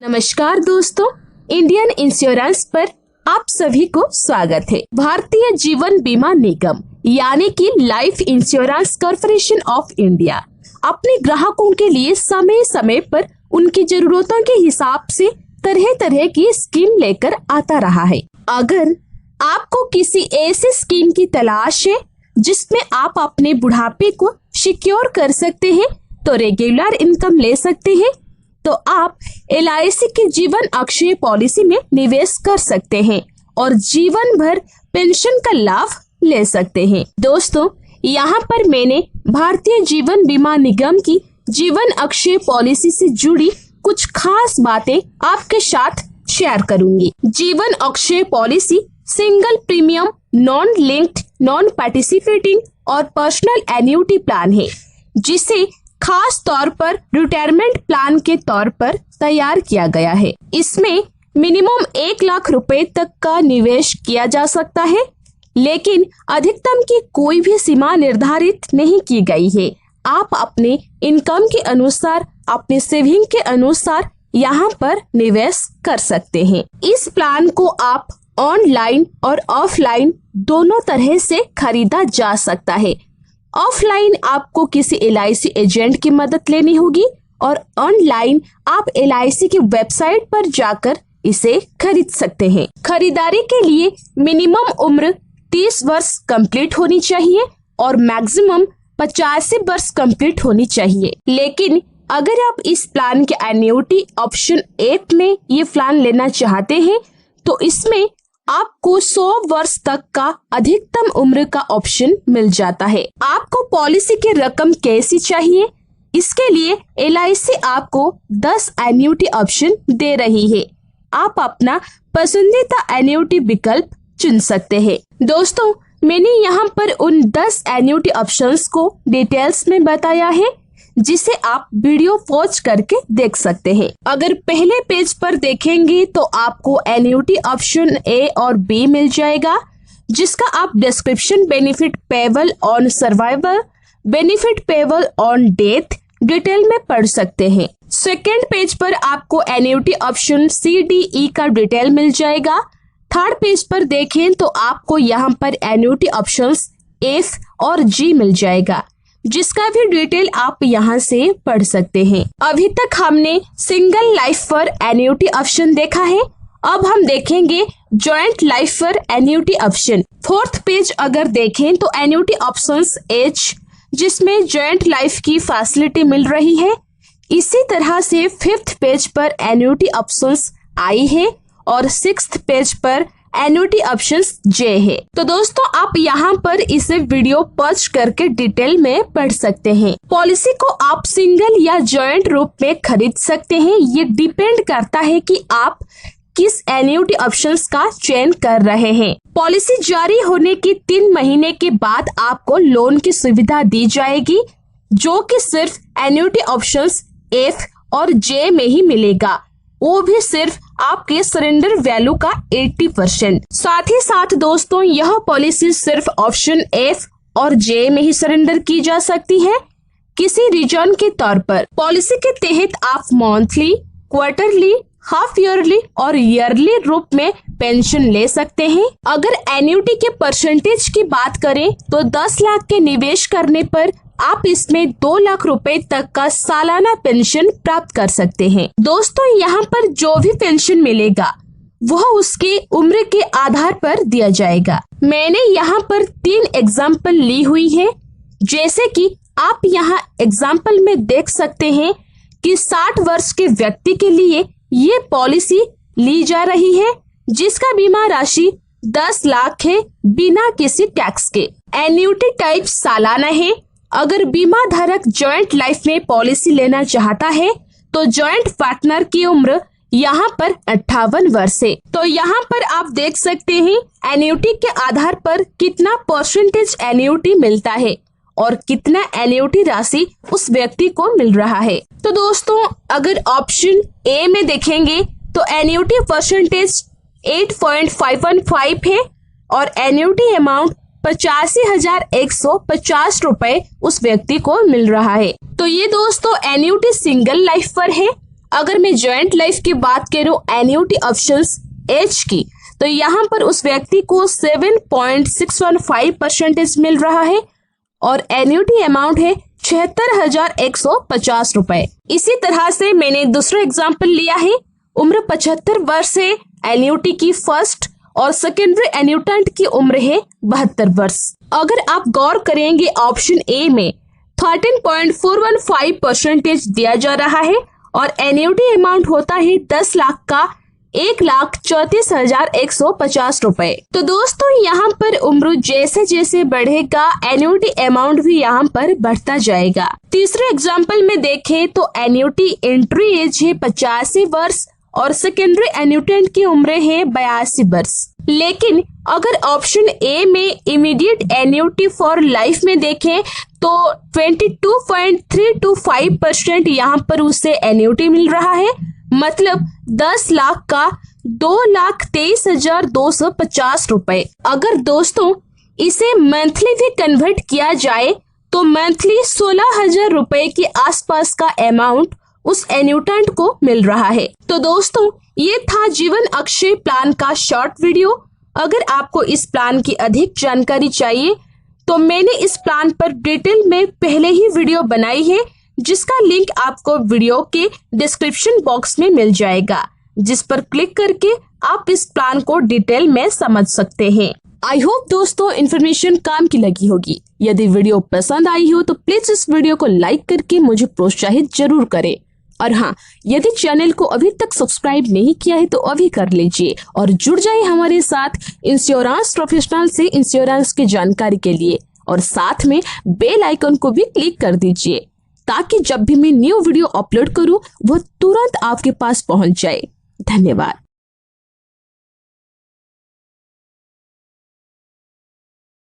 नमस्कार दोस्तों, Indian insurance पर आप सभी को स्वागत है। भारतीय जीवन बीमा निगम यानी कि life insurance corporation of India अपने ग्राहकों के लिए समय समय पर उनकी जरूरतों के हिसाब से तरह तरह की स्कीम लेकर आता रहा है। अगर आपको किसी ऐसी स्कीम की तलाश है जिसमें आप अपने बुढ़ापे को सिक्योर कर सकते हैं, तो रेगुलर इनकम ले सकते हैं, तो आप LIC की जीवन अक्षय पॉलिसी में निवेश कर सकते हैं और जीवन भर पेंशन का लाभ ले सकते हैं। दोस्तों, यहाँ पर मैंने भारतीय जीवन बीमा निगम की जीवन अक्षय पॉलिसी से जुड़ी कुछ खास बातें आपके साथ शेयर करूंगी। जीवन Akshay policy single premium, non linked, non participating और पर्सनल एन्युटी प्लान है, जिसे खास तौर पर रिटायरमेंट प्लान के तौर पर तैयार किया गया है। इसमें मिनिमम 1 लाख रुपए तक का निवेश किया जा सकता है, लेकिन अधिकतम की कोई भी सीमा निर्धारित नहीं की गई है। आप अपने इनकम के अनुसार, अपने सेविंग के अनुसार यहाँ पर निवेश कर सकते हैं। इस प्लान को आप ऑनलाइन और ऑफलाइन दोनों तरह से खरीदा जा सकता है। ऑफलाइन आपको किसी LIC एजेंट की मदद लेनी होगी और ऑनलाइन आप LIC की वेबसाइट पर जाकर इसे खरीद सकते हैं। खरीदारी के लिए मिनिमम उम्र 30 वर्ष कंप्लीट होनी चाहिए और मैक्सिमम 85 वर्ष कंप्लीट होनी चाहिए। लेकिन अगर आप इस प्लान के एन्युटी ऑप्शन 8 में ये प्लान लेना चाहते हैं, तो इसमें आपको 100 वर्ष तक का अधिकतम उम्र का ऑप्शन मिल जाता है। आपको पॉलिसी की रकम कैसी चाहिए? इसके लिए LIC आपको 10 एन्युटी ऑप्शन दे रही है। आप अपना पसंदीदा एन्युटी विकल्प चुन सकते हैं। दोस्तों, मैंने यहाँ पर उन 10 एन्युटी ऑप्शंस को डिटेल्स में बताया है, जिसे आप वीडियो पॉज करके देख सकते हैं। अगर पहले पेज पर देखेंगे तो आपको एन्युटी ऑप्शन A और B मिल जाएगा, जिसका आप description, benefit payable on survival, benefit payable on death detail में पढ़ सकते हैं। सेकेंड पेज पर आपको annuity option C, D, E का डिटेल मिल जाएगा। थर्ड पेज पर देखें तो आपको यहाँ पर एन्युटी ऑप्शंस F और G मिल जाएगा, जिसका भी डिटेल आप यहाँ से पढ़ सकते हैं। अभी तक हमने single life for annuity option देखा है। अब हम देखेंगे joint life for annuity option. Fourth page अगर देखें तो एन्युटी ऑप्शंस H, जिसमें जॉइंट लाइफ की फैसिलिटी मिल रही है। इसी तरह से फिफ्थ पेज पर एन्युटी ऑप्शंस I है और सिक्स्थ पेज पर एन्युटी ऑप्शंस J है। तो दोस्तों, आप यहाँ पर इसे वीडियो पॉज करके डिटेल में पढ़ सकते हैं। पॉलिसी को आप सिंगल या जॉइंट रूप में खरीद सकते हैं। ये डिपेंड करता है कि आप किस एन्युटी ऑप्शंस का चयन कर रहे हैं। पॉलिसी जारी होने के 3 महीने के बाद आपको लोन की सुविधा दी जाएगी, जो कि सिर्फ एन्युटी ऑप्शंस F और J में ही मिलेगा, वो भी सिर्फ आपके सरेंडर वैल्यू का 80%। साथ ही साथ दोस्तों, यह पॉलिसी सिर्फ ऑप्शन F और J में ही सरेंडर की जा सकती है किसी रीजन के तौर पर। पॉलिसी के तहत आप मंथली, क्वार्टरली, हाफ ईयरली और ईयरली रूप में पेंशन ले सकते हैं। अगर एन्युटी के परसेंटेज की बात करें तो 10 लाख के निवेश करने पर आप इसमें 2 लाख रुपए तक का सालाना पेंशन प्राप्त कर सकते हैं। दोस्तों, यहाँ पर जो भी पेंशन मिलेगा वह उसके उम्र के आधार पर दिया जाएगा। मैंने यहाँ पर 3 एग्जाम्पल ली हुई है, जैसे कि आप यहाँ एग्जाम्पल में देख सकते हैं कि 60 वर्ष के व्यक्ति के लिए ये पॉलिसी ली जा रही है, जिसका बीमा राशि 10 लाख है बिना किसी टैक्स के। एन्युटी टाइप सालाना है। अगर बीमा धारक जॉइंट लाइफ में पॉलिसी लेना चाहता है तो जॉइंट पार्टनर की उम्र यहाँ पर 58 वर्ष है। तो यहाँ पर आप देख सकते हैं एन्युटी के आधार पर कितना परसेंटेज एन्युटी मिलता है और कितना एन्युटी राशि उस व्यक्ति को मिल रहा है। तो दोस्तों, अगर ऑप्शन A में देखेंगे तो एन्युटी परसेंटेज 8.515 है और एन्युटी अमाउंट 85,150 रुपए उस व्यक्ति को मिल रहा है। तो ये दोस्तों एन्युटी सिंगल लाइफ पर है। अगर मैं जॉइंट लाइफ की बात करूं एन्युटी ऑप्शंस एज की, तो यहाँ पर उस व्यक्ति को 7.615% मिल रहा है और एन्युटी अमाउंट है 76,150 रुपए। इसी तरह से मैंने दूसरा एग्जाम्पल लिया है, उम्र 75 वर्ष है, एन्युटी की फर्स्ट और सेकेंडरी एन्यूटेंट की उम्र है 72 वर्ष। अगर आप गौर करेंगे ऑप्शन ए में 13.415% दिया जा रहा है और एन्युटी अमाउंट होता है 10 लाख का 1,34,150 रुपए। तो दोस्तों यहाँ पर उम्र जैसे जैसे बढ़ेगा एन्युटी अमाउंट भी यहाँ पर बढ़ता जाएगा। तीसरे एग्जाम्पल में देखें तो एन्युटी एंट्री एज है 85 वर्ष और सेकेंडरी एन्यूटेंट की उम्र है 82 वर्ष। लेकिन अगर ऑप्शन ए में इमीडिएट एन्युटी फॉर लाइफ में देखें तो 22.325% यहाँ पर उसे एन्युटी मिल रहा है, मतलब 10 लाख का 2,23,250 रुपए। अगर दोस्तों इसे मंथली भी कन्वर्ट किया जाए तो मंथली 16,000 रुपए के आसपास का अमाउंट उस एन्यूटेंट को मिल रहा है। तो दोस्तों ये था जीवन अक्षय प्लान का शॉर्ट वीडियो। अगर आपको इस प्लान की अधिक जानकारी चाहिए तो मैंने इस प्लान पर डिटेल में पहले ही वीडियो बनाई है, जिसका लिंक आपको वीडियो के डिस्क्रिप्शन बॉक्स में मिल जाएगा, जिस पर क्लिक करके आप इस प्लान को डिटेल में समझ सकते हैं। आई होप दोस्तों इन्फॉर्मेशन काम की लगी होगी। यदि वीडियो पसंद आई हो तो प्लीज इस वीडियो को लाइक करके मुझे प्रोत्साहित जरूर करें। और हाँ, यदि चैनल को अभी तक सब्सक्राइब नहीं किया है तो अभी कर लीजिए और जुड़ जाइए हमारे साथ इंश्योरेंस प्रोफेशनल से इंश्योरेंस की जानकारी के लिए, और साथ में बेल आइकन को भी क्लिक कर दीजिए ताकि जब भी मैं न्यू वीडियो अपलोड करूं वो तुरंत आपके पास पहुंच जाए। धन्यवाद।